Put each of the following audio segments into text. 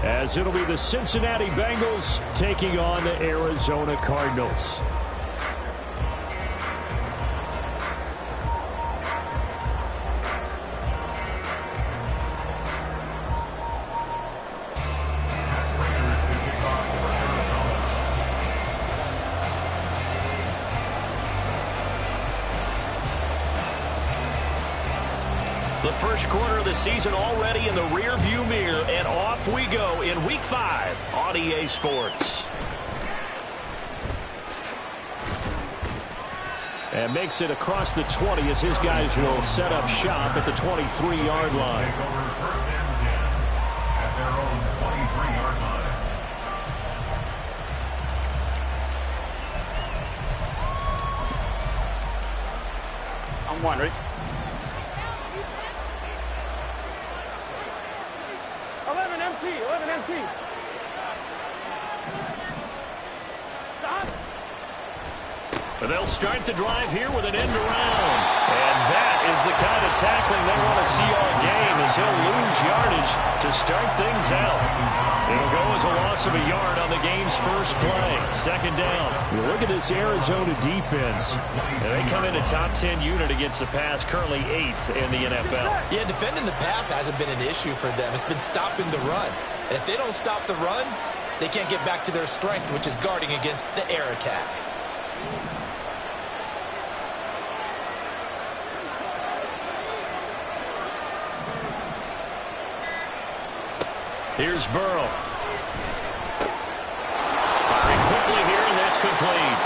as it'll be the Cincinnati Bengals taking on the Arizona Cardinals. The first quarter of the season already in the rearview mirror, and off we go in Week 5 on EA Sports. And makes it across the 20 as his guys will set up shop at the 23-yard line. At their own 23-yard line. I'm one, right? 11 MT. Stop. They'll start the drive here with an end around. And that is the kind of tackling they want to see all game, as he'll lose yardage to start things out. It'll go as a loss of a yard on the game's first play. Second down. You look at this Arizona defense. And they come in a top 10 unit against the pass, currently 8th in the NFL. Yeah, defending the pass hasn't been an issue for them. It's been stopping the run. And if they don't stop the run, they can't get back to their strength, which is guarding against the air attack. Here's Burrow. Firing quickly here, and that's complete.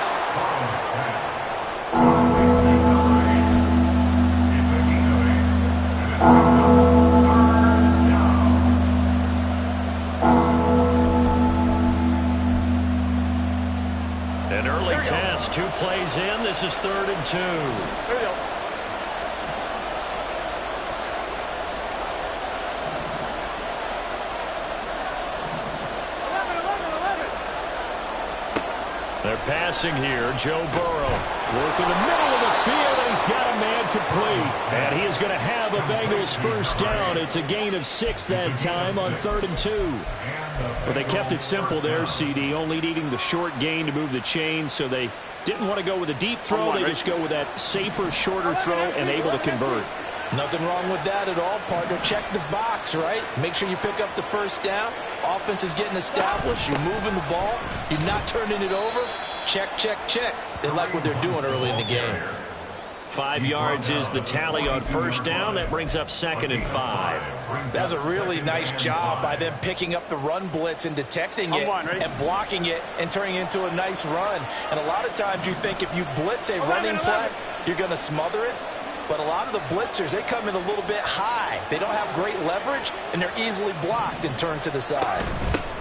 An early test, 2 plays in. This is 3rd and 2. There we go. They're passing here. Joe Burrow working the middle of the field, and he's got a man complete. And he is going to have a Bengals first down. It's a gain of 6 that time on 3rd and 2. But they kept it simple there, CD, only needing the short gain to move the chain, so they didn't want to go with a deep throw. They just go with that safer, shorter throw and able to convert. Nothing wrong with that at all, partner. Check the box, right? Make sure you pick up the first down. Offense is getting established. You're moving the ball. You're not turning it over. Check, check, check. They like what they're doing early in the game. 5 yards is the tally on first down. That brings up 2nd and 5. That's a really nice job by them picking up the run blitz and detecting it and blocking it and turning it into a nice run. And a lot of times you think if you blitz a running play, you're going to smother it. But a lot of the blitzers, they come in a little bit high. They don't have great leverage, and they're easily blocked and turned to the side.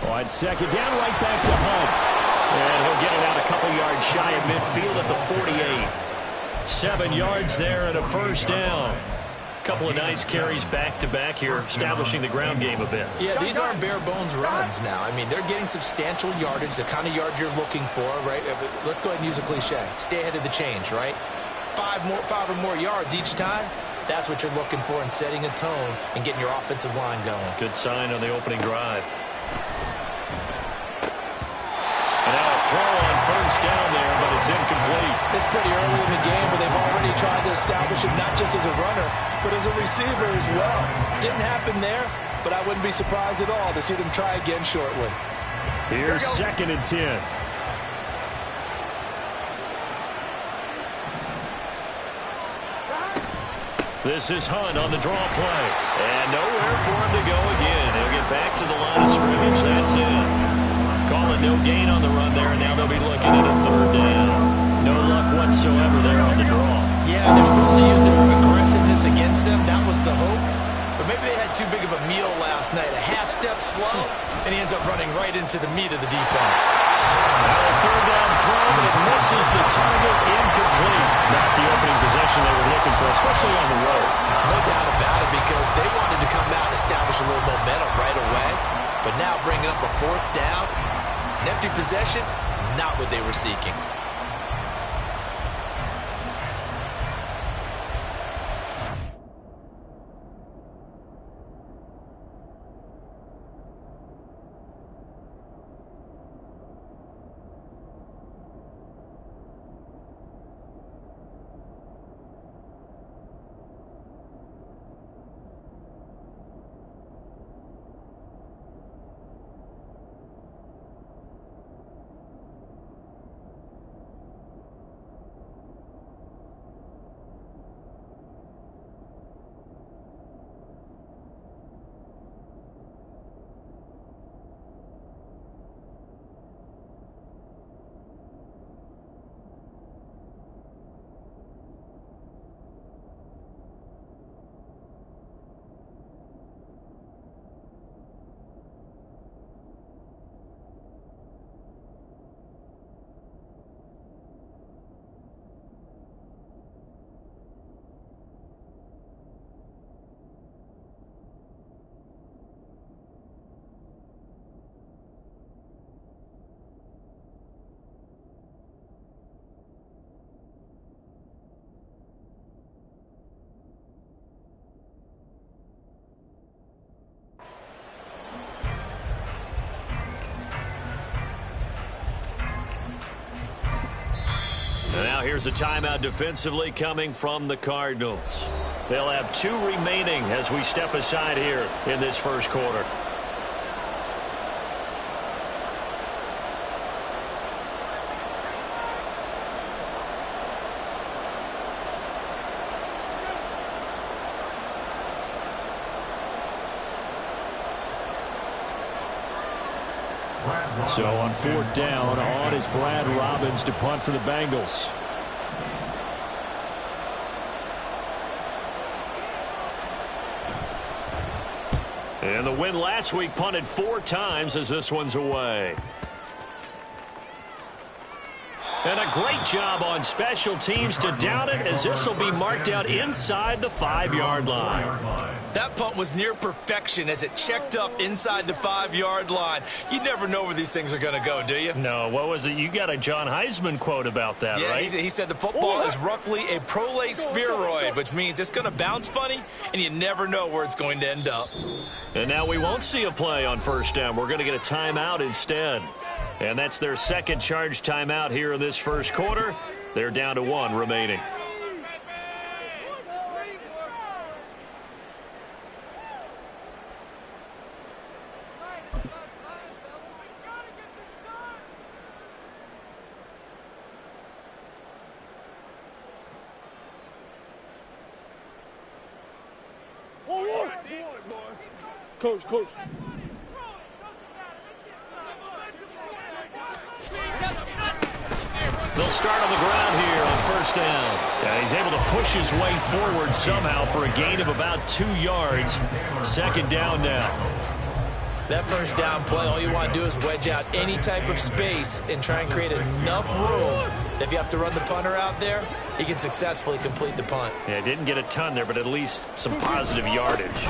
On 2nd down, right back to Hunt. And he'll get it out a couple yards shy of midfield at the 48. 7 yards there and a first down. Couple of nice carries back-to-back here, establishing the ground game a bit. Yeah, these aren't bare-bones runs now. I mean, they're getting substantial yardage, the kind of yards you're looking for, right? Let's go ahead and use a cliche. Stay ahead of the change, right? 5 or more yards each time. That's what you're looking for in setting a tone and getting your offensive line going. Good sign on the opening drive. And now a throw on first down there, but it's incomplete. It's pretty early in the game, but they've already tried to establish him not just as a runner, but as a receiver as well. Didn't happen there, but I wouldn't be surprised at all to see them try again shortly. Here's 2nd and 10. This is Hunt on the draw play. And nowhere for him to go again. He'll get back to the line of scrimmage. That's it. Calling no gain on the run there, and now they'll be looking at a 3rd down. No luck whatsoever there on the draw. Yeah, they're supposed to use their aggressiveness against them. That was the hope. But maybe they had too big of a meal last night. A half step slow, and he ends up running right into the meat of the defense. Now a 3rd down throw, but it misses the target. Incomplete. Not the opening possession they were looking for, especially on the road. No doubt about it, because they wanted to come out and establish a little momentum right away. But now bringing up a 4th down, an empty possession, not what they were seeking. And now here's a timeout defensively coming from the Cardinals. They'll have 2 remaining as we step aside here in this first quarter. So on 4th down, on is Brad Robbins to punt for the Bengals. And the win last week punted 4 times as this one's away. And a great job on special teams to down it, as this will be marked out inside the 5-yard line. That punt was near perfection as it checked up inside the 5-yard line. You never know where these things are going to go, do you? No, what was it? You got a John Heisman quote about that, yeah, right? He said the football is roughly a prolate spheroid, which means it's going to bounce funny, and you never know where it's going to end up. And now we won't see a play on 1st down. We're going to get a timeout instead. And that's their second charge timeout here in this first quarter. They're down to 1 remaining. Coach. They'll start on the ground here on 1st down. Yeah, he's able to push his way forward somehow for a gain of about 2 yards. 2nd down now. That 1st down play, all you want to do is wedge out any type of space and try and create enough room. If you have to run the punter out there, he can successfully complete the punt. Yeah, didn't get a ton there, but at least some positive yardage.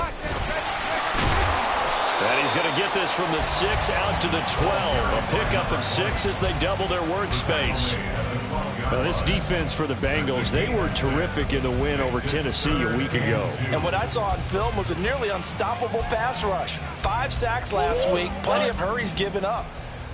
And he's going to get this from the 6 out to the 12. A pickup of 6 as they double their workspace. Well, this defense for the Bengals, they were terrific in the win over Tennessee a week ago. And what I saw on film was a nearly unstoppable pass rush. 5 sacks last week, plenty of hurries given up.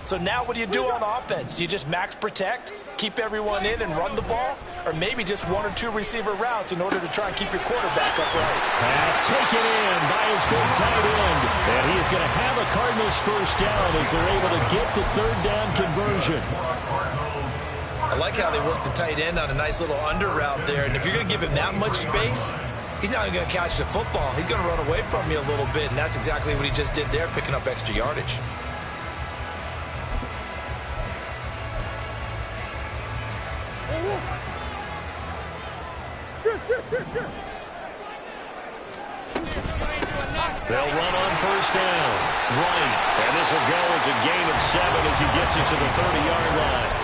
So now what do you do on offense? You just max protect, keep everyone in and run the ball, or maybe just 1 or 2 receiver routes in order to try and keep your quarterback upright. Pass taken in by his big tight end. And he is going to have a Cardinals 1st down as they're able to get the 3rd down conversion. I like how they work the tight end on a nice little under route there. And if you're going to give him that much space, he's not going to catch the football. He's going to run away from you a little bit, and that's exactly what he just did there, picking up extra yardage. They'll run on 1st down. Right. And this will go as a gain of 7 as he gets it to the 30-yard line.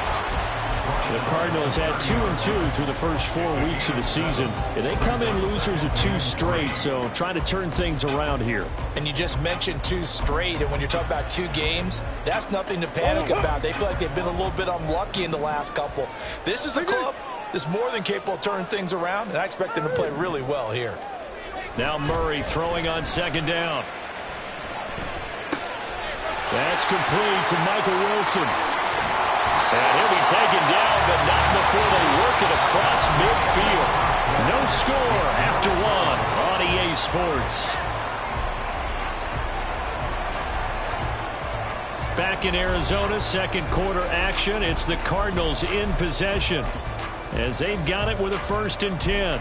The Cardinals had 2-2 through the first 4 weeks of the season. And they come in losers of 2 straight, so trying to turn things around here. And you just mentioned 2 straight, and when you're talking about 2 games, that's nothing to panic about. They feel like they've been a little bit unlucky in the last couple. This is a club that's more than capable of turning things around, and I expect them to play really well here. Now Murray throwing on 2nd down. That's complete to Michael Wilson. And he'll be taken down, but not before they work it across midfield. No score after 1 on EA Sports. Back in Arizona, 2nd quarter action. It's the Cardinals in possession as they've got it with a 1st and 10.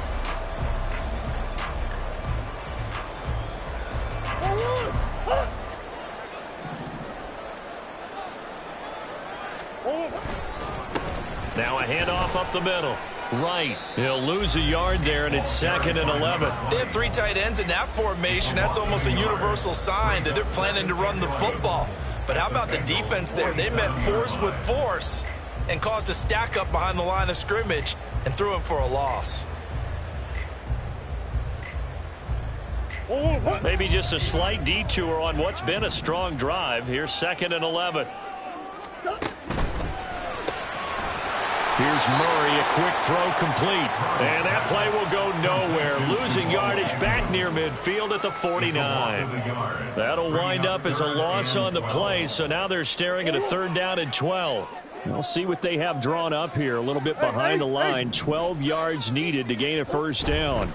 Now a handoff up the middle. Right. He'll lose a yard there, and it's 2nd and 11. They have 3 tight ends in that formation. That's almost a universal sign that they're planning to run the football. But how about the defense there? They met force with force and caused a stack up behind the line of scrimmage and threw him for a loss. Maybe just a slight detour on what's been a strong drive. Here's 2nd and 11. Here's Murray, a quick throw complete. And that play will go nowhere. Losing yardage back near midfield at the 49. That'll wind up as a loss on the play, so now they're staring at a 3rd down and 12. We'll see what they have drawn up here. A little bit behind the line. 12 yards needed to gain a first down.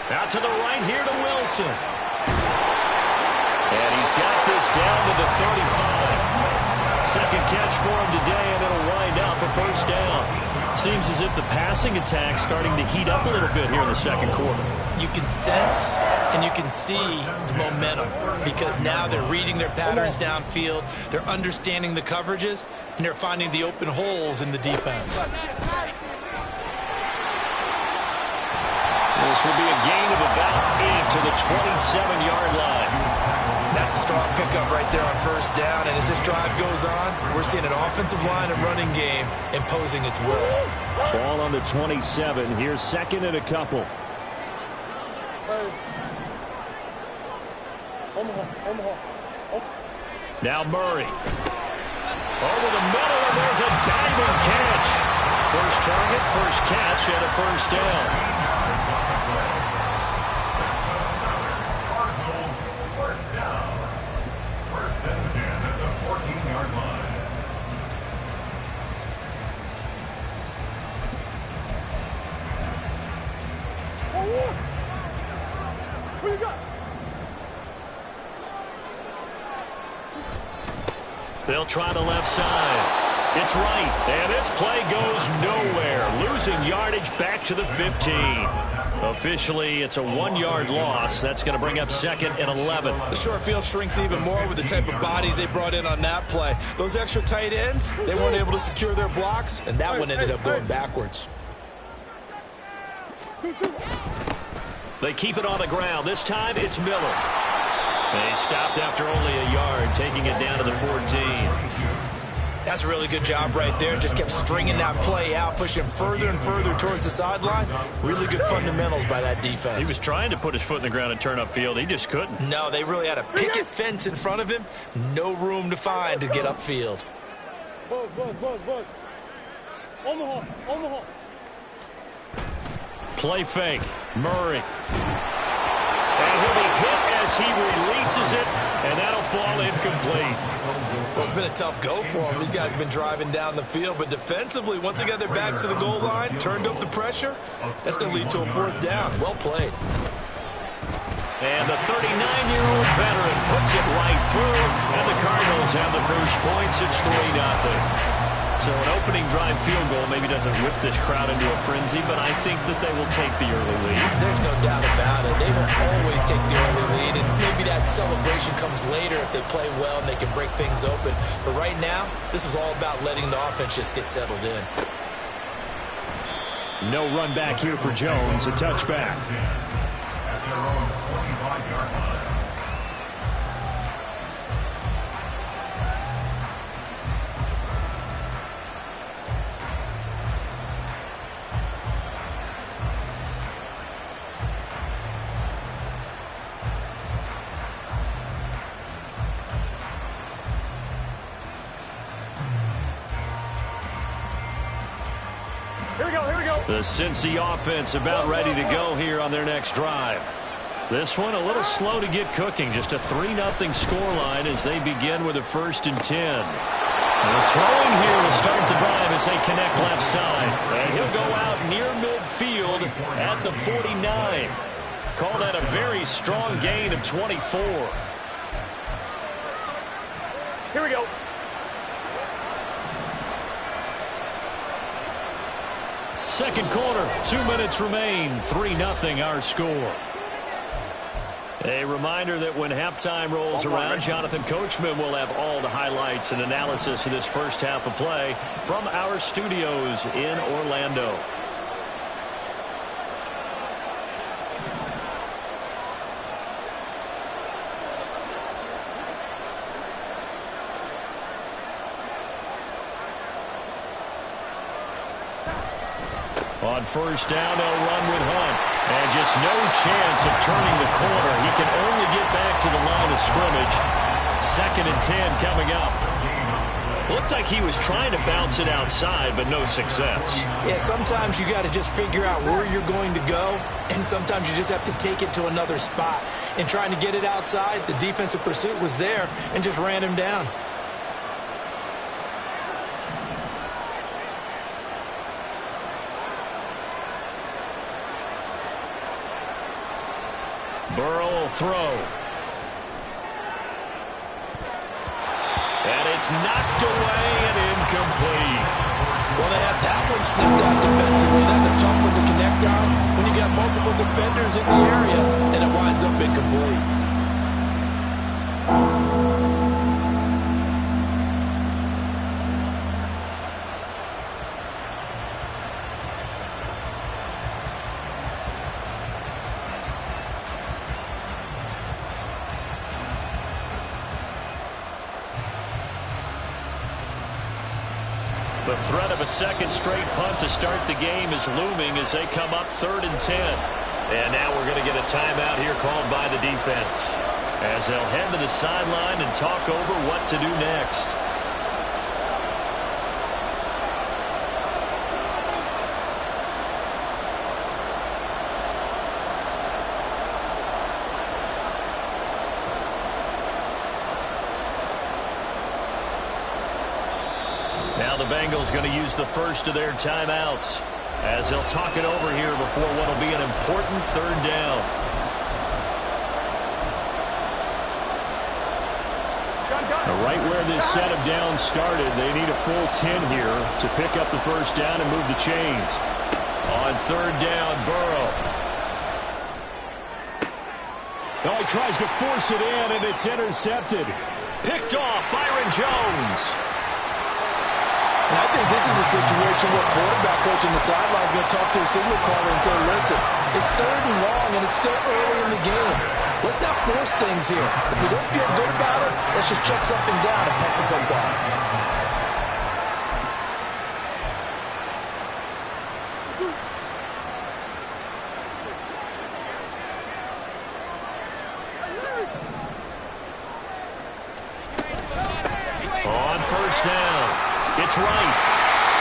Out to the right here to Wilson. And he's got this down to the 35. Second catch for him today, and it'll wind up a first down. Seems as if the passing attack's starting to heat up a little bit here in the second quarter. You can sense and you can see the momentum because now they're reading their patterns downfield, they're understanding the coverages, and they're finding the open holes in the defense. This will be a gain of about 8 to the 27-yard line. That's a strong pickup right there on first down, and as this drive goes on, we're seeing an offensive line and running game imposing its will. Ball on the 27. Here's second and a couple. Now Murray. Over the middle, and there's a diving catch. First target, first catch, and a first down. They'll try the left side. It's right, and this play goes nowhere. Losing yardage back to the 15. Officially, it's a 1-yard loss. That's going to bring up second and 11. The short field shrinks even more with the type of bodies they brought in on that play. Those extra tight ends, they weren't able to secure their blocks, and that one ended up going backwards. They keep it on the ground. This time, it's Miller. They stopped after only a yard, taking it down to the 14. That's a really good job right there. Just kept stringing that play out, pushing further and further towards the sideline. Really good fundamentals by that defense. He was trying to put his foot in the ground and turn upfield. He just couldn't. No, they really had a picket fence in front of him. No room to find to get upfield. Play fake. Murray. And he'll be hit as he releases it, and that'll fall incomplete. Well, it's been a tough go for him. These guys have been driving down the field, but defensively, once they got their backs to the goal line, turned up the pressure, that's going to lead to a fourth down. Well played. And the 39-year-old veteran puts it right through, and the Cardinals have the first points. It's 3-0. So an opening drive field goal maybe doesn't whip this crowd into a frenzy, but I think that they will take the early lead. There's no doubt about it. They will always take the early lead, and maybe that celebration comes later if they play well and they can break things open. But right now, this is all about letting the offense just get settled in. No run back here for Jones. A touchback. At their own 25-yard line. The Cincy offense about ready to go here on their next drive. This one a little slow to get cooking. Just a 3-0 scoreline as they begin with a 1st and 10. They're throwing here to start the drive as they connect left side. And he'll go out near midfield at the 49. Call that a very strong gain of 24. Here we go. Second quarter, 2 minutes remain, 3-0 our score. A reminder that when halftime rolls around, Jonathan Coachman will have all the highlights and analysis of this first half of play from our studios in Orlando. On first down, they'll run with Hunt. And just no chance of turning the corner. He can only get back to the line of scrimmage. 2nd and 10 coming up. Looked like he was trying to bounce it outside, but no success. Yeah, sometimes you got to just figure out where you're going to go, and sometimes you just have to take it to another spot. And trying to get it outside, the defensive pursuit was there and just ran him down. will throw. And it's knocked away and incomplete. Well, they have that one snipped out defensively. That's a tough one to connect on when you got multiple defenders in the area, and it winds up incomplete. The threat of a second straight punt to start the game is looming as they come up 3rd and 10. And now we're going to get a timeout here called by the defense, as they'll head to the sideline and talk over what to do next. Now the Bengals going to use the first of their timeouts as they'll talk it over here before what will be an important 3rd down. Right where this set of downs started, they need a full 10 here to pick up the first down and move the chains. On 3rd down, Burrow. Oh, he tries to force it in, and it's intercepted. Picked off, Byron Jones. And I think this is a situation where quarterback coach on the sideline is going to talk to a signal caller and say, listen, it's 3rd and long, and it's still early in the game. Let's not force things here. If we don't feel good about it, let's just check something down and punt the football. On 1st down, it's right.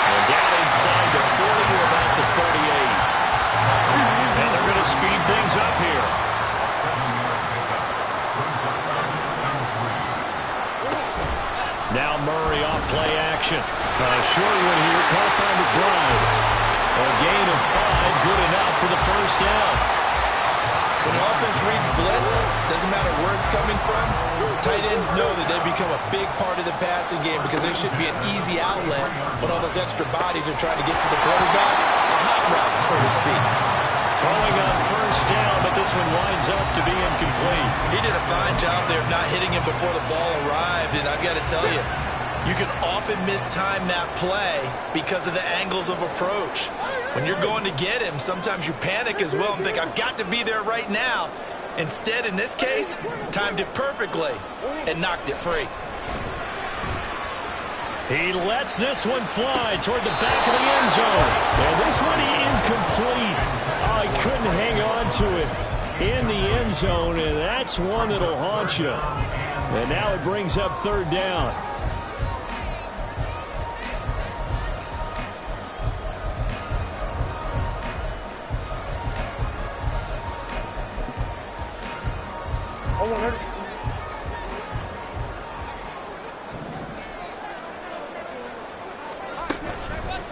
And down inside the 40 or about the 38. And they're going to speed things up here. Now Murray off play action. Short one here, caught by McBride. A gain of 5, good enough for the first down. When the offense reads blitz, doesn't matter where it's coming from, tight ends know that they become a big part of the passing game because they should be an easy outlet when all those extra bodies are trying to get to the quarterback. A hot route, so to speak. Throwing on 1st down, but this one winds up to be incomplete. He did a fine job there of not hitting him before the ball arrived, and I've got to tell you, you can often mistime that play because of the angles of approach. When you're going to get him, sometimes you panic as well and think, I've got to be there right now. Instead, in this case, timed it perfectly and knocked it free. He lets this one fly toward the back of the end zone. And this one incomplete. Oh, he couldn't hang on to it in the end zone, and that's one that'll haunt you. And now it brings up 3rd down.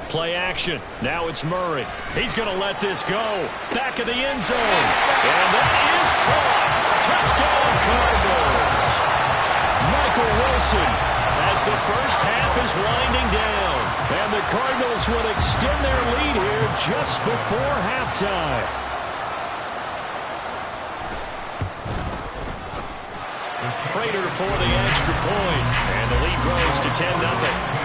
Play action. Now it's Murray. He's going to let this go. Back of the end zone. And that is caught. Touchdown Cardinals. Michael Wilson as the first half is winding down. And the Cardinals will extend their lead here just before halftime. Prater for the extra point. And the lead grows to 10-0.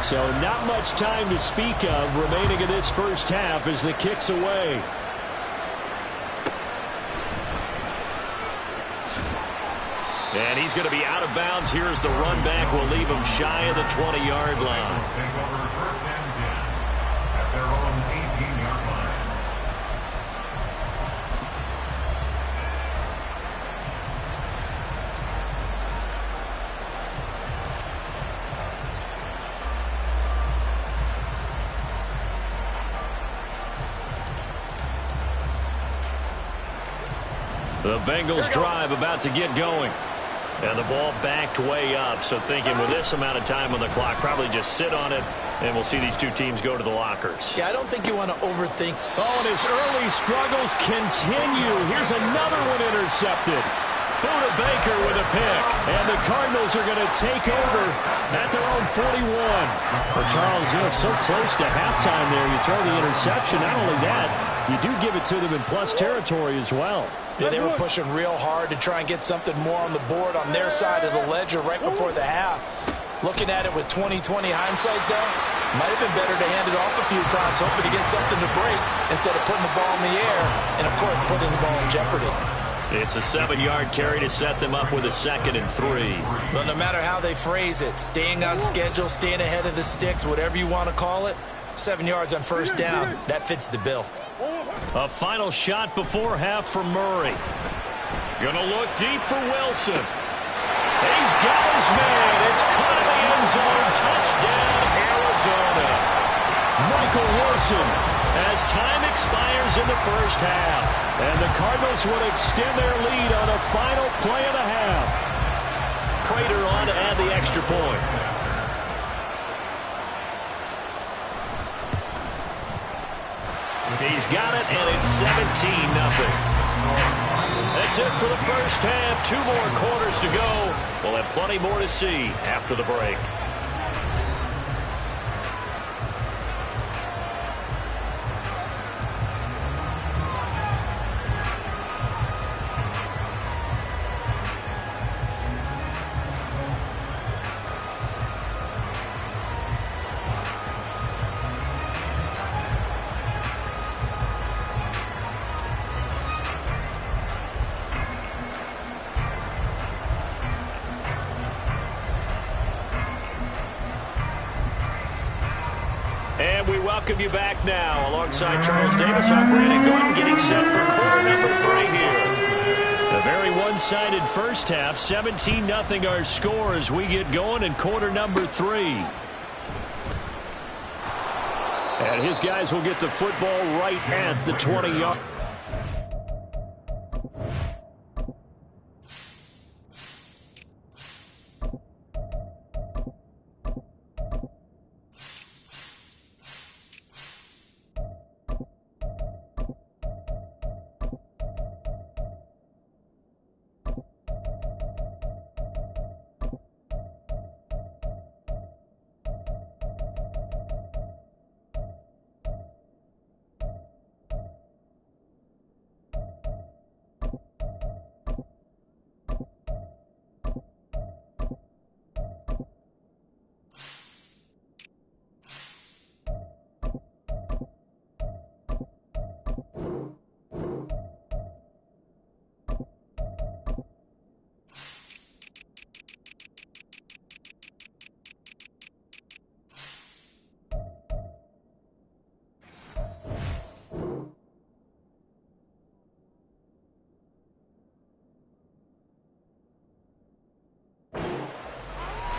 So not much time to speak of remaining in this first half as the kick's away. And he's going to be out of bounds here as the run back will leave him shy of the 20-yard line. Take over 1st and 10 at their own 18-yard line. The Bengals drive about to get going. And the ball backed way up, so thinking with this amount of time on the clock, probably just sit on it, and we'll see these two teams go to the lockers. Yeah, I don't think you want to overthink. Oh, and his early struggles continue. Here's another one intercepted. Buda Baker with a pick, and the Cardinals are going to take over at their own 41. Well, Charles, so close to halftime there. You throw the interception. Not only that, you do give it to them in plus territory as well. Yeah, they were pushing real hard to try and get something more on the board on their side of the ledger right before the half. Looking at it with 20/20 hindsight, though, might have been better to hand it off a few times, hoping to get something to break instead of putting the ball in the air and, of course, putting the ball in jeopardy. It's a 7-yard carry to set them up with a 2nd and 3. Well, no matter how they phrase it, staying on schedule, staying ahead of the sticks, whatever you want to call it, 7 yards on first down, that fits the bill. A final shot before half for Murray. Gonna look deep for Wilson. He's got his man. It's caught in the end zone. Touchdown, Arizona. Michael Wilson as time expires in the first half. And the Cardinals would extend their lead on a final play of the half. Prater on to add the extra point. He's got it, and it's 17-0. That's it for the first half. 2 more quarters to go. We'll have plenty more to see after the break. And we welcome you back now. Alongside Charles Davis, I'm Brandon Gordon, getting set for quarter number 3 here. A very one-sided first half. 17-0 our score as we get going in quarter number 3. And his guys will get the football right at the 20-yard.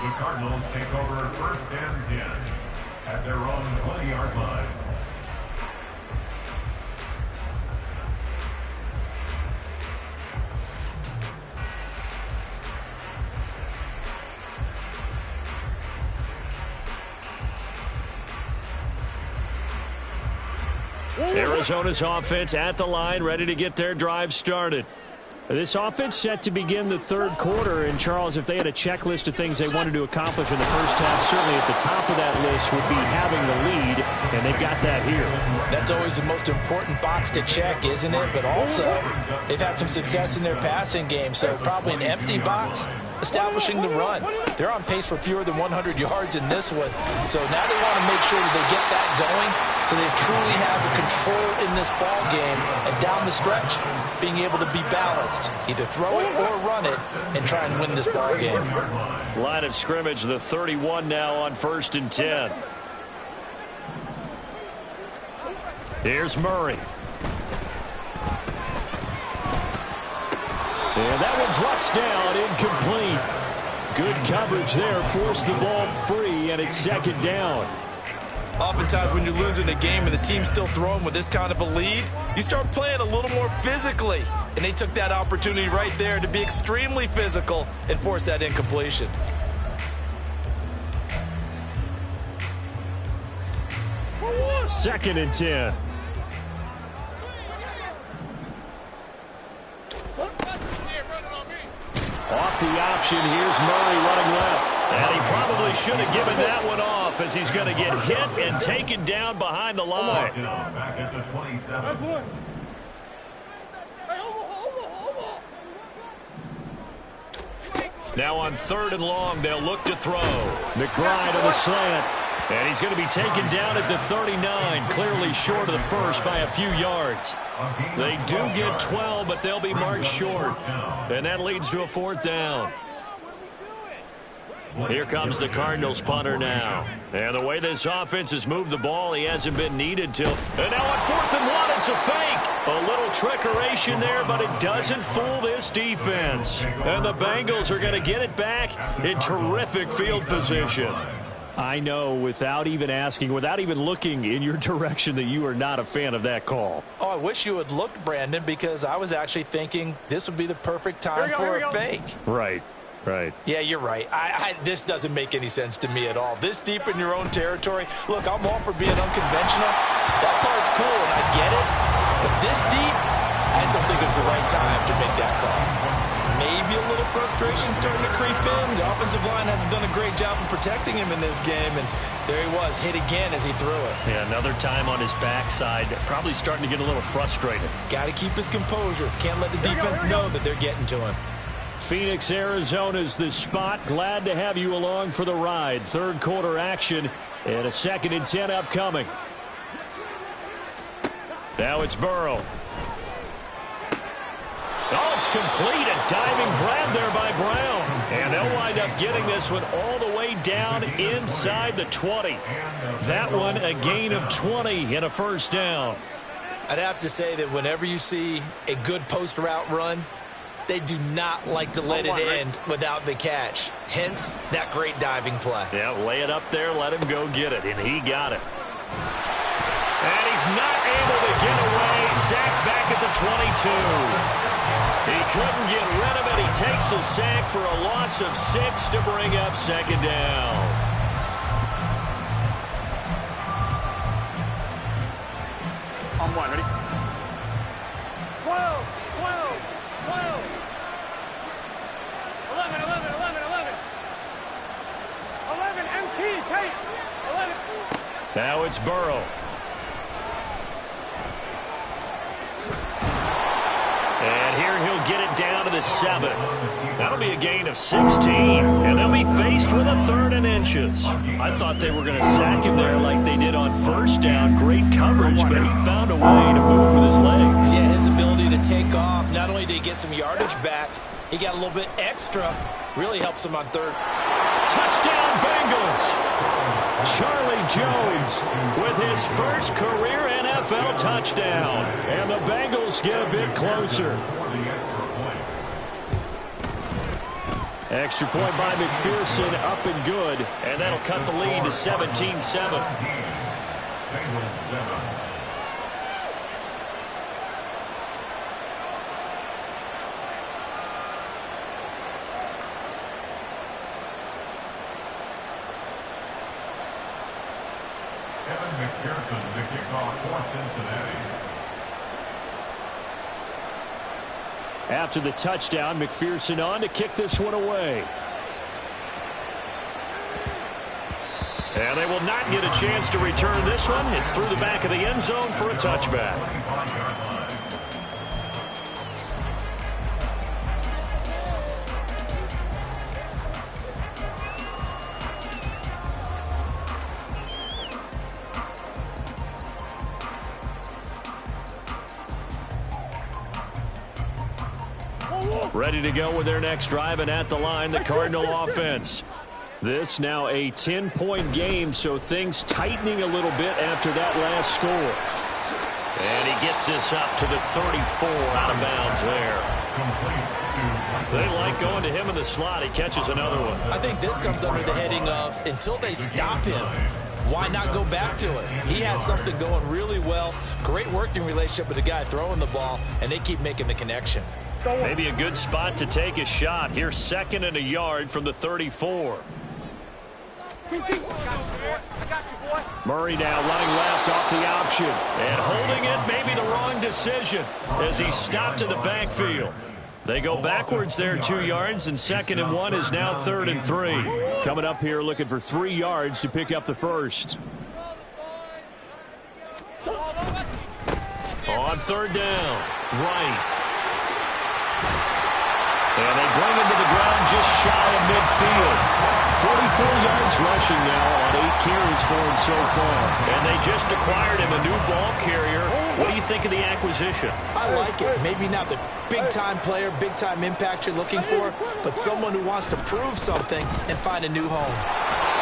The Cardinals take over 1st and 10 at their own 20-yard line. Arizona's offense at the line, ready to get their drive started. This offense set to begin the 3rd quarter, and Charles, if they had a checklist of things they wanted to accomplish in the first half, certainly at the top of that list would be having the lead, and they've got that here. That's always the most important box to check, isn't it? But also, they've had some success in their passing game, so probably an empty box, establishing the run. They're on pace for fewer than 100 yards in this one, so now they want to make sure that they get that going so they truly have the control in this ball game, and down the stretch, being able to be balanced. Either throw it or run it and try and win this ball game. Line of scrimmage, the 31 now on 1st and 10. Here's Murray. And that one drops down, incomplete. Good coverage there, forced the ball free, and it's 2nd down. Oftentimes when you're losing a game and the team's still throwing with this kind of a lead, you start playing a little more physically. And they took that opportunity right there to be extremely physical and force that incompletion. Second and 10. Off the option, here's Murray running left. And he probably should have given that one off as he's going to get hit and taken down behind the line. Back at the 27. Now on 3rd and long, they'll look to throw. McBride on the slant. And he's going to be taken down at the 39, clearly short of the first by a few yards. They do get 12, but they'll be marked short. And that leads to a 4th down. Here comes the Cardinals punter now. And the way this offense has moved the ball, he hasn't been needed till. And now on 4th and 1, it's a fake. A little trickeration there, but it doesn't fool this defense. And the Bengals are going to get it back in terrific field position. I know, without even asking, without even looking in your direction, that you are not a fan of that call. Oh, I wish you had looked, Brandon, because I was actually thinking this would be the perfect time for a fake. Right. Yeah, you're right. This doesn't make any sense to me at all. This deep in your own territory. Look, I'm all for being unconventional. That part's cool, and I get it. But this deep, I just don't think it's the right time to make that call. Maybe a little frustration starting to creep in. The offensive line hasn't done a great job of protecting him in this game, and there he was, hit again as he threw it. Yeah, another time on his backside, probably starting to get a little frustrated. Got to keep his composure. Can't let the defense know that they're getting to him. Phoenix, Arizona's the spot. Glad to have you along for the ride. 3rd quarter action and a 2nd and 10 upcoming. Now it's Burrow. Oh, it's complete. A diving grab there by Brown. And they'll wind up getting this one all the way down inside the 20. That one a gain of 20 and a 1st down. I'd have to say that whenever you see a good post route run, they do not like to let it end without the catch. Hence, that great diving play. Yeah, lay it up there, let him go get it, and he got it. And he's not able to get away. Sacked back at the 22. He couldn't get rid of it. He takes a sack for a loss of 6 to bring up 2nd down. On 1, ready? 12, 12, 12. 11, 11, 11, 11. 11, MT, Kate. 11. Now it's Burrow. And here he'll get it down to the 7. That'll be a gain of 16. And they'll be faced with a 3rd and inches. I thought they were going to sack him there like they did on 1st down. Great coverage, but he found a way to move with his legs. Yeah, his ability to take off. Not only did he get some yardage back, he got a little bit extra. Really helps him on 3rd. Touchdown, Bengals! Charlie Jones with his first career NFL touchdown. And the Bengals get a bit closer. Extra point by McPherson, up and good. And that'll cut the lead to 17-7. Bengals 7. Evan McPherson, the kickoff for Cincinnati. After the touchdown, McPherson on to kick this one away. And they will not get a chance to return this one. It's through the back of the end zone for a touchback. 25-yard line. Ready to go with their next drive, and at the line, the Cardinal offense. This now a 10-point game, so things tightening a little bit after that last score. And he gets this up to the 34, out of bounds there. They like going to him in the slot. He catches another one. I think this comes under the heading of until they stop him. why not go back to it? He has something going really well. Great working relationship with the guy throwing the ball, and they keep making the connection. Maybe a good spot to take a shot. Here's 2nd and a yard from the 34. Murray now running left off the option. And holding it, maybe the wrong decision as he stopped in the backfield. They go backwards there 2 yards, and 2nd and 1 is now 3rd and 3. Coming up here looking for 3 yards to pick up the first. On 3rd down, Wright. And they bring him to the ground just shy of midfield. 44 yards rushing now on 8 carries for him so far. And they just acquired him a new ball carrier. What do you think of the acquisition? I like it. Maybe not the big-time player, big-time impact you're looking for, but someone who wants to prove something and find a new home.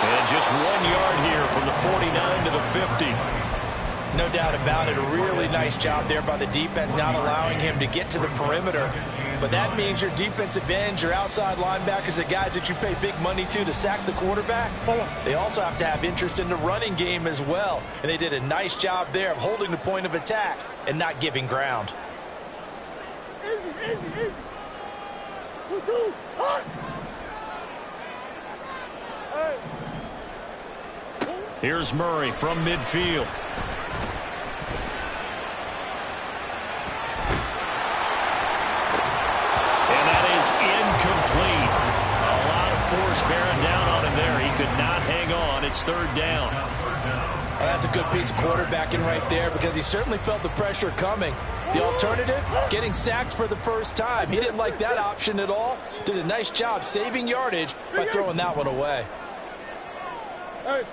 And just 1 yard here from the 49 to the 50. No doubt about it. A really nice job there by the defense, not allowing him to get to the perimeter. But that means your defensive ends, your outside linebackers, the guys that you pay big money to sack the quarterback, they also have to have interest in the running game as well. And they did a nice job there of holding the point of attack and not giving ground. Easy, easy, easy. 2-2, hot. Hey. Here's Murray from midfield. Incomplete. A lot of force bearing down on him there. He could not hang on. It's 3rd down. Well, that's a good piece of quarterbacking right there because he certainly felt the pressure coming. The alternative, getting sacked for the first time. He didn't like that option at all. Did a nice job saving yardage by throwing that one away. Hey.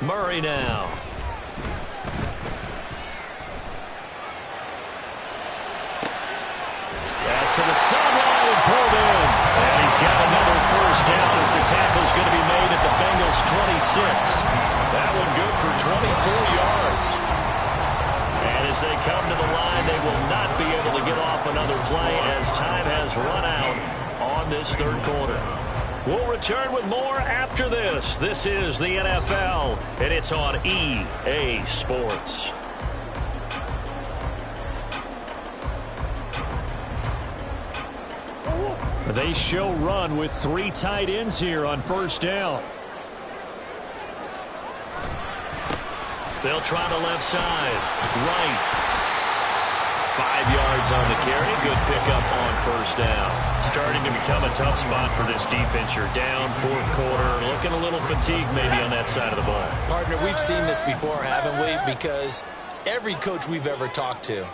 Murray now. To the sideline and pulled in. And he's got another first down as the tackle's going to be made at the Bengals 26. That one good for 24 yards. And as they come to the line, they will not be able to get off another play as time has run out on this 3rd quarter. We'll return with more after this. This is the NFL, and it's on EA Sports. They show run with 3 tight ends here on 1st down. They'll try the left side. Right. 5 yards on the carry. Good pickup on 1st down. Starting to become a tough spot for this defense. You're down 4th quarter. Looking a little fatigued maybe on that side of the ball. Partner, we've seen this before, haven't we? Because every coach we've ever talked to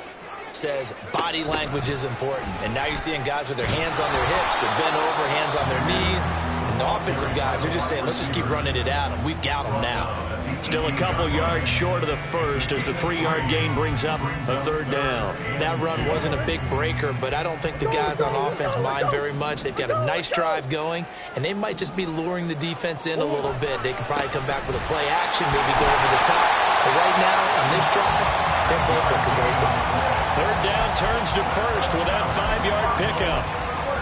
says body language is important. And now you're seeing guys with their hands on their hips. They're bent over, hands on their knees. And the offensive guys are just saying, let's just keep running it at them. We've got them now. Still a couple yards short of the first as the 3-yard gain brings up a 3rd down. That run wasn't a big breaker, but I don't think the guys on offense mind very much. They've got a nice drive going, and they might just be luring the defense in a little bit. They could probably come back with a play action, maybe go over the top. But right now, on this drive, their playbook is open. 3rd down turns to first with that 5-yard pickup.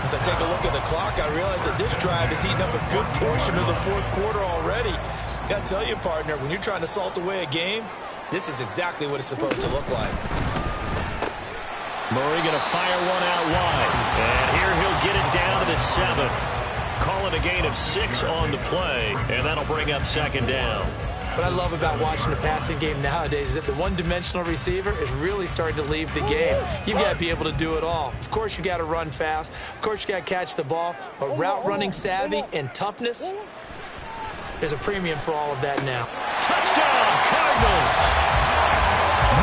As I take a look at the clock, I realize that this drive is eating up a good portion of the 4th quarter already. Got to tell you, partner, when you're trying to salt away a game, this is exactly what it's supposed to look like. Murray going to fire one out wide. And here he'll get it down to the 7. Calling a gain of 6 on the play, and that'll bring up 2nd down. What I love about watching the passing game nowadays is that the one-dimensional receiver is really starting to leave the game. You've got to be able to do it all. Of course, you got to run fast. Of course, you got to catch the ball. But route running savvy and toughness, there's a premium for all of that now. Touchdown, Cardinals!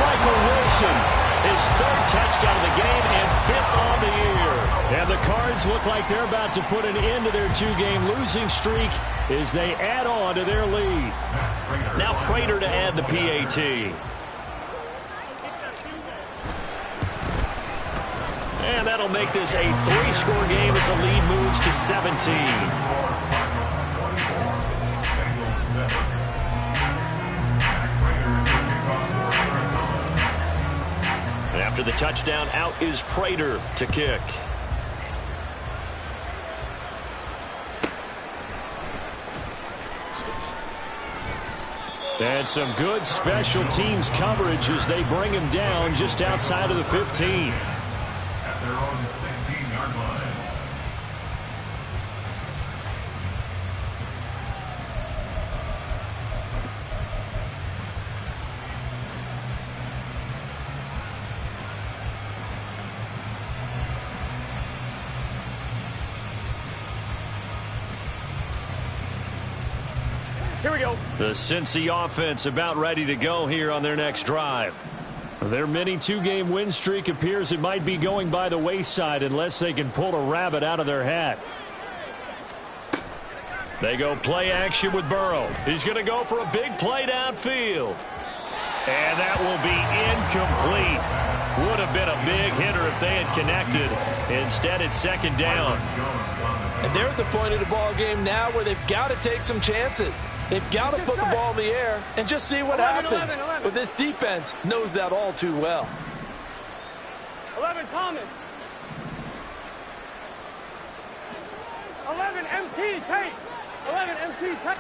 Michael Wilson, his 3rd touchdown of the game and 5th on the year. And the Cards look like they're about to put an end to their 2-game losing streak as they add on to their lead. Now Prater to add the PAT. And that'll make this a 3-score game as the lead moves to 17. After the touchdown, out is Prater to kick. And some good special teams coverage as they bring him down just outside of the 15. At their own 16-yard line. Here we go. The Cincy offense about ready to go here on their next drive. Their mini two-game win streak appears it might be going by the wayside unless they can pull a rabbit out of their hat. They go play action with Burrow. He's going to go for a big play downfield. And that will be incomplete. Would have been a big hitter if they had connected. Instead, it's second down. And they're at the point of the ball game now where they've got to take some chances. They've got to put the ball in the air and just see what happens. But this defense knows that all too well. 11 Thomas. 11 MT Tate. 11 MT Tate.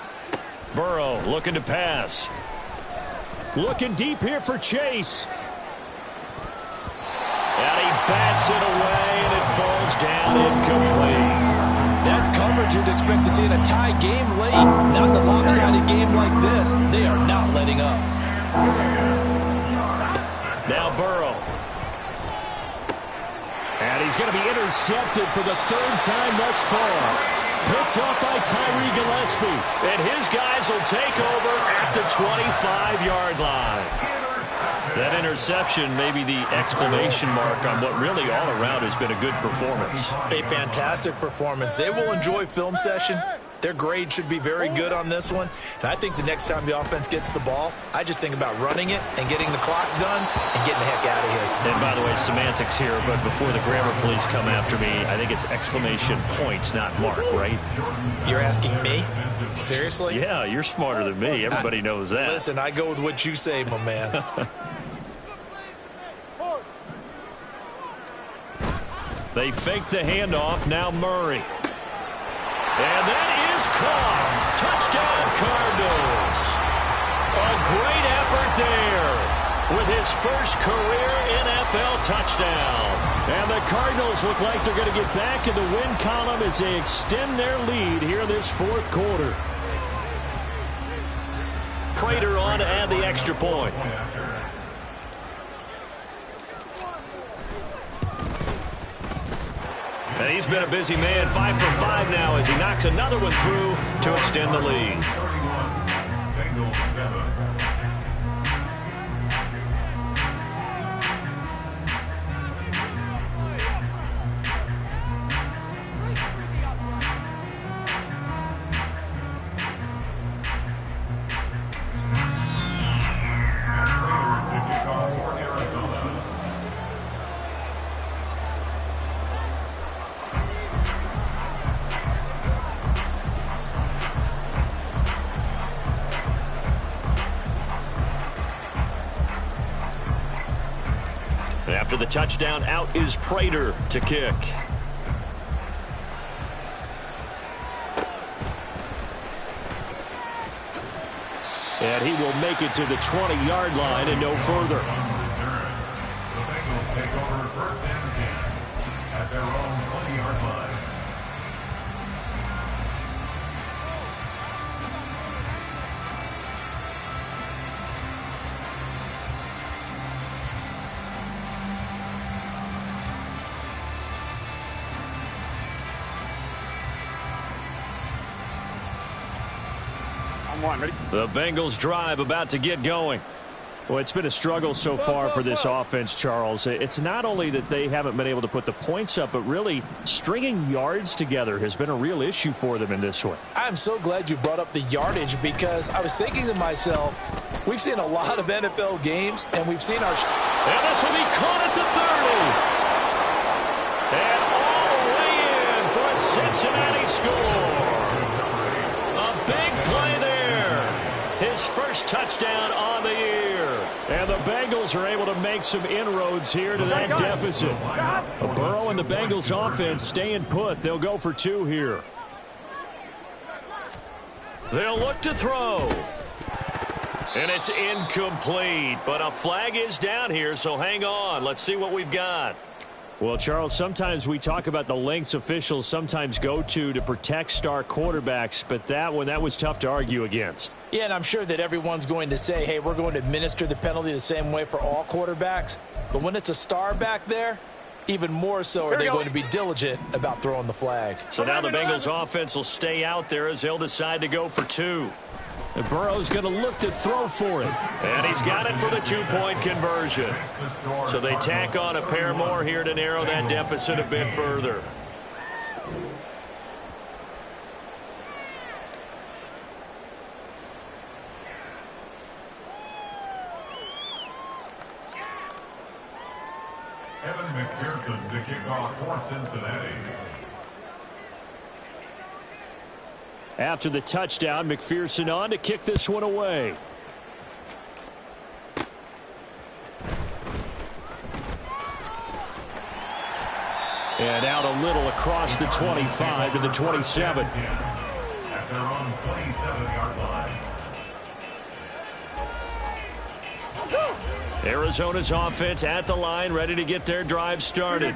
Burrow looking to pass. Looking deep here for Chase. And he bats it away, and it falls down incomplete. That's coverage you'd expect to see in a tie game late. Not in a lopsided game like this. They are not letting up. Now Burrow. And he's going to be intercepted for the third time thus far. Picked up by Tyree Gillespie. And his guys will take over at the 25-yard line. That interception may be the exclamation mark on what really all around has been a good performance. A fantastic performance. They will enjoy film session. Their grade should be very good on this one. And I think the next time the offense gets the ball, I just think about running it and getting the clock done and getting the heck out of here. And by the way, semantics here, but before the grammar police come after me, I think it's exclamation point, not mark, right? You're asking me? Seriously? Yeah, you're smarter than me. Everybody knows that. Listen, I go with what you say, my man. They fake the handoff. Now Murray. And that is caught. Touchdown, Cardinals. A great effort there with his first career NFL touchdown. And the Cardinals look like they're going to get back in the win column as they extend their lead here this fourth quarter. Prater on to add the extra point. And he's been a busy man, 5 for 5 now as he knocks another one through to extend the lead. 31, Bengals 7. After the touchdown, out is Prater to kick. And he will make it to the 20-yard line and no further. The Bengals take over first and 10 at their own 20-yard line. The Bengals drive about to get going. Well, it's been a struggle so far for this offense, Charles. It's not only that they haven't been able to put the points up, but really stringing yards together has been a real issue for them in this one. I'm so glad you brought up the yardage because I was thinking to myself, we've seen a lot of NFL games, and we've seen our... And this will be caught at the 30. And all the way in for a Cincinnati score. A big play there. His first touchdown on the year. And the Bengals are able to make some inroads here to that deficit. Burrow and the Bengals offense staying put. They'll go for 2 here. They'll look to throw. And it's incomplete, but a flag is down here, so hang on. Let's see what we've got. Well, Charles, sometimes we talk about the lengths officials sometimes go to protect star quarterbacks, but that was tough to argue against. Yeah, and I'm sure that everyone's going to say, hey, we're going to administer the penalty the same way for all quarterbacks. But when it's a star back there, even more so are they going to be diligent about throwing the flag. So now the Bengals offense will stay out there as they'll decide to go for 2. And Burrow's going to look to throw for it. And he's got it for the 2-point conversion. So they tack on a pair more here to narrow that deficit a bit further. Evan McPherson to kick off for Cincinnati. After the touchdown, McPherson on to kick this one away. And out a little across the 25 to the 27. At their own 27-yard line. Arizona's offense at the line, ready to get their drive started.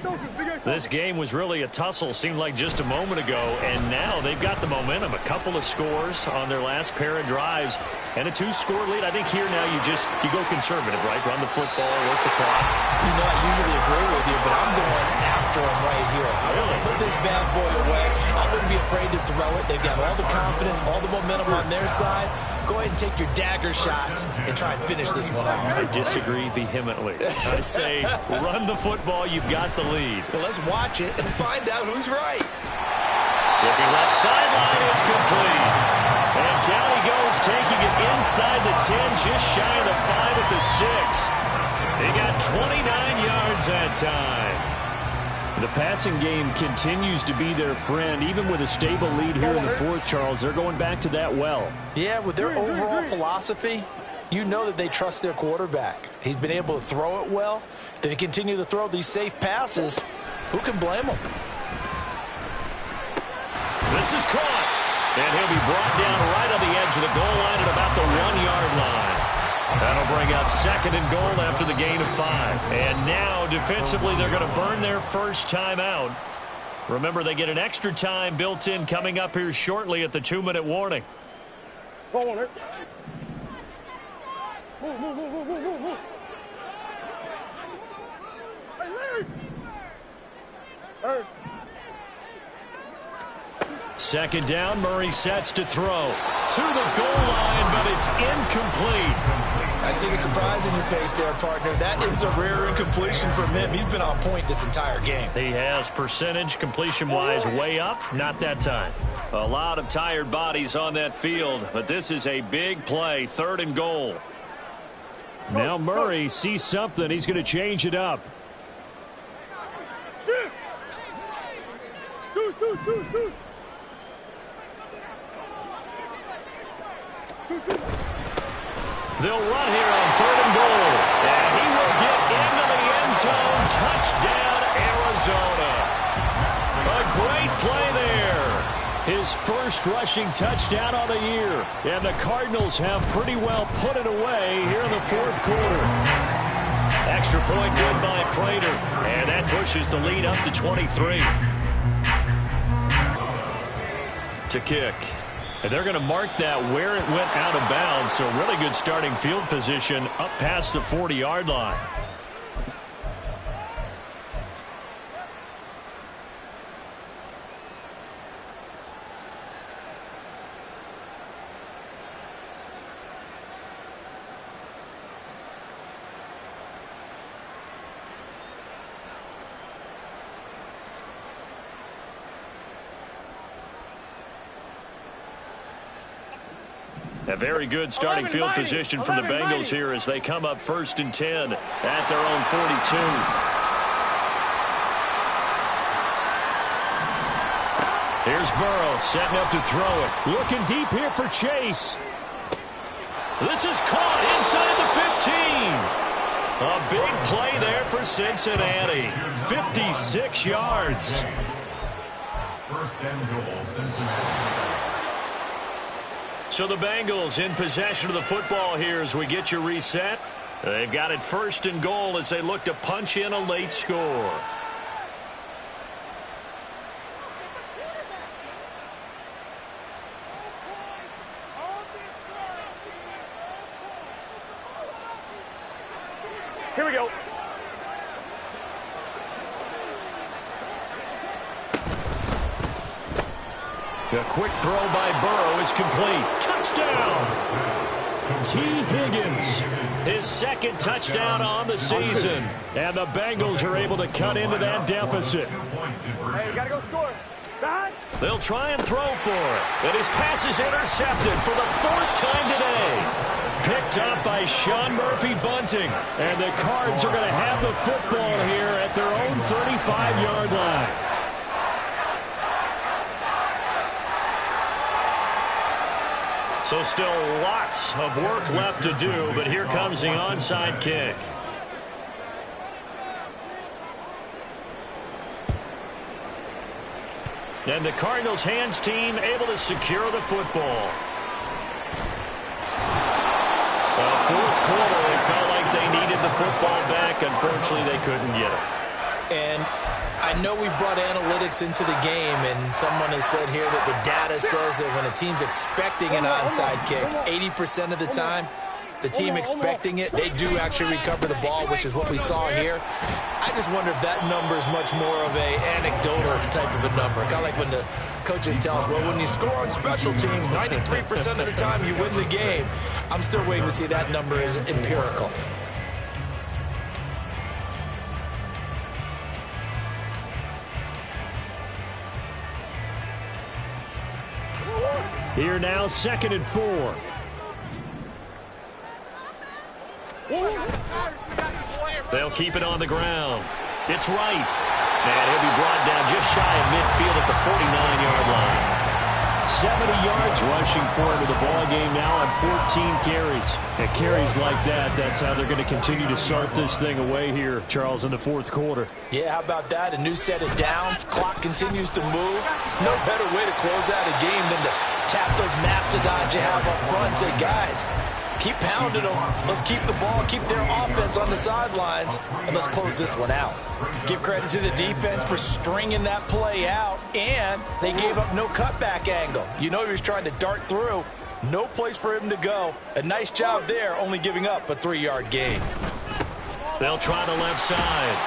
This game was really a tussle, seemed like just a moment ago, and now they've got the momentum. A couple of scores on their last pair of drives, and a 2-score lead. I think here now you go conservative, right? Run the football, work the clock. You know, I usually agree with you, but I'm going after them right here. I want to put this bad boy away. I wouldn't be afraid to throw it. They've got all the confidence, all the momentum on their side. Go ahead and take your dagger shots and try and finish this one off. I disagree vehemently. I say run the football. You've got the lead. Well, let's watch it and find out who's right. Looking left sideline, it's complete. And down he goes, taking it inside the 10, just shy of the 5 at the 6. He got 29 yards that time. The passing game continues to be their friend. Even with a stable lead here in the fourth, Charles, they're going back to that well. Yeah, with their overall philosophy, you know that they trust their quarterback. He's been able to throw it well. They continue to throw these safe passes. Who can blame them? This is caught. And he'll be brought down right on the edge of the goal line at about the 1-yard line. That'll bring up 2nd and goal after the gain of 5. And now, defensively, they're going to burn their first time out. Remember, they get an extra time built in coming up here shortly at the 2-minute warning. Go on, Move, move, move, move, move, move. Hey, Larry! Hey. 2nd down, Murray sets to throw. To the goal line, but it's incomplete. I see the surprise in your face there, partner. That is a rare incompletion from him. He's been on point this entire game. He has percentage completion-wise way up. Not that time. A lot of tired bodies on that field, but this is a big play. 3rd and goal. Now Murray sees something. He's going to change it up. Shift! Deuce. They'll run here on 3rd and goal. And he will get into the end zone. Touchdown, Arizona. A great play there. His first rushing touchdown on the year. And the Cardinals have pretty well put it away here in the 4th quarter. Extra point good by Prater. And that pushes the lead up to 23. To kick. And they're going to mark that where it went out of bounds. So really good starting field position up past the 40-yard line. A very good starting field position from the Bengals here as they come up 1st and 10 at their own 42. Here's Burrow setting up to throw it. Looking deep here for Chase. This is caught inside the 15. A big play there for Cincinnati. 56 yards. 1st and goal, Cincinnati. So the Bengals in possession of the football here as we get you reset. They've got it 1st and goal as they look to punch in a late score. Here we go. A quick throw by Burrow is complete. Touchdown! T. Higgins, his 2nd touchdown on the season. And the Bengals are able to cut into that deficit. Hey, we gotta go score. Back. They'll try and throw for it. And his pass is intercepted for the 4th time today. Picked up by Sean Murphy-Bunting. And the Cards are going to have the football here at their own 35-yard line. So still lots of work left to do, but here comes the onside kick. And the Cardinals hands team able to secure the football. Well, 4th quarter, they felt like they needed the football back. Unfortunately, they couldn't get it. And I know we brought analytics into the game, and someone has said here that the data says that when a team's expecting an onside kick, 80% of the time, the team expecting it, they do actually recover the ball, which is what we saw here. I just wonder if that number is much more of a anecdotal type of a number. Kind of like when the coaches tell us, well, when you score on special teams, 93% of the time you win the game. I'm still waiting to see that number is empirical. Here now, 2nd and 4. They'll keep it on the ground. It's Wright. And he'll be brought down just shy of midfield at the 49-yard line. 70 yards rushing for him to the ball game now on 14 carries. And carries like that, that's how they're going to continue to start this thing away here, Charles, in the 4th quarter. Yeah, how about that? A new set of downs. Clock continues to move. No better way to close out a game than to tap those mastodons you have up front and say, guys, keep pounding them. Let's keep the ball, keep their offense on the sidelines, and let's close this one out. Give credit to the defense for stringing that play out, and they gave up no cutback angle. You know he was trying to dart through. No place for him to go. A nice job there, only giving up a 3-yard gain. They'll try the left side.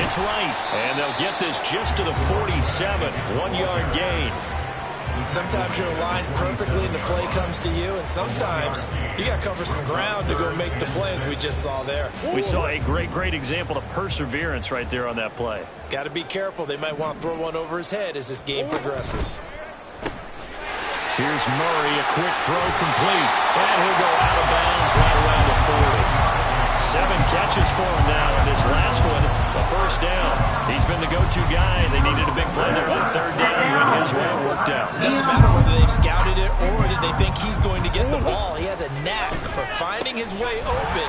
It's Wright, and they'll get this just to the 47. 1-yard gain. Sometimes you're aligned perfectly and the play comes to you, and sometimes you got to cover some ground to go make the plays we just saw there. We saw a great example of perseverance right there on that play. Got to be careful. They might want to throw one over his head as this game progresses. Here's Murray, a quick throw complete, and he'll go out of bounds right around the 40. 7 catches for him now in this last one, a 1st down. He's been the go-to guy. They needed a big play there on 3rd down. He went his way and worked out. Doesn't matter whether they've scouted it or that they think he's going to get the ball. He has a knack for finding his way open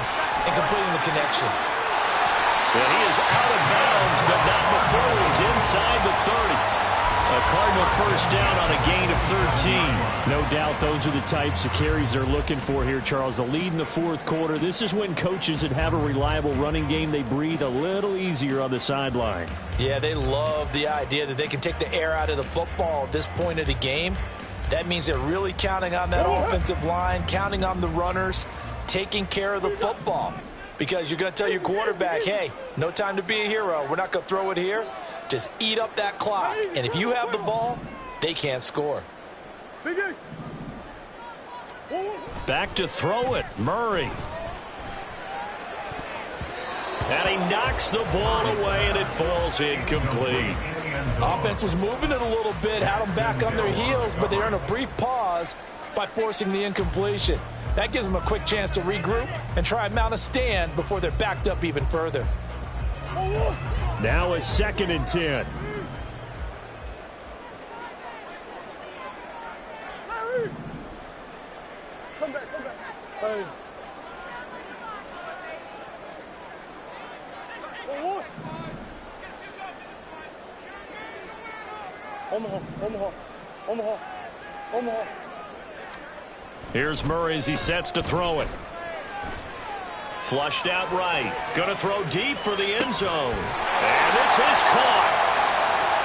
and completing the connection. And he is out of bounds, but not before he's inside the 30. A Cardinal 1st down on a gain of 13. No doubt those are the types of carries they're looking for here, Charles. The lead in the 4th quarter. This is when coaches that have a reliable running game, they breathe a little easier on the sideline. Yeah, they love the idea that they can take the air out of the football at this point of the game. That means they're really counting on that offensive line, counting on the runners, taking care of the football. Because you're going to tell your quarterback, hey, no time to be a hero. We're not going to throw it here. Just eat up that clock. And if you have the ball, they can't score. Back to throw it, Murray. And he knocks the ball away, and it falls incomplete. Offense was moving it a little bit, had them back on their heels, but they earned a brief pause by forcing the incompletion. That gives them a quick chance to regroup and try and mount a stand before they're backed up even further. Now a 2nd and 10. Come back. Hey. Omaha. Here's Murray as he sets to throw it. Flushed out right. Going to throw deep for the end zone. And this is caught.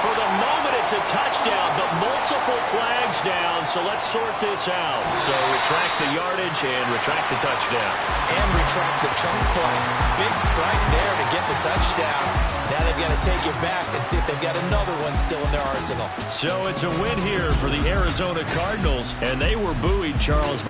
For the moment, it's a touchdown, but multiple flags down, so let's sort this out. So retract the yardage and retract the touchdown. And retract the chunk play. Big strike there to get the touchdown. Now they've got to take it back and see if they've got another one still in their arsenal. So it's a win here for the Arizona Cardinals, and they were buoyed, Charles.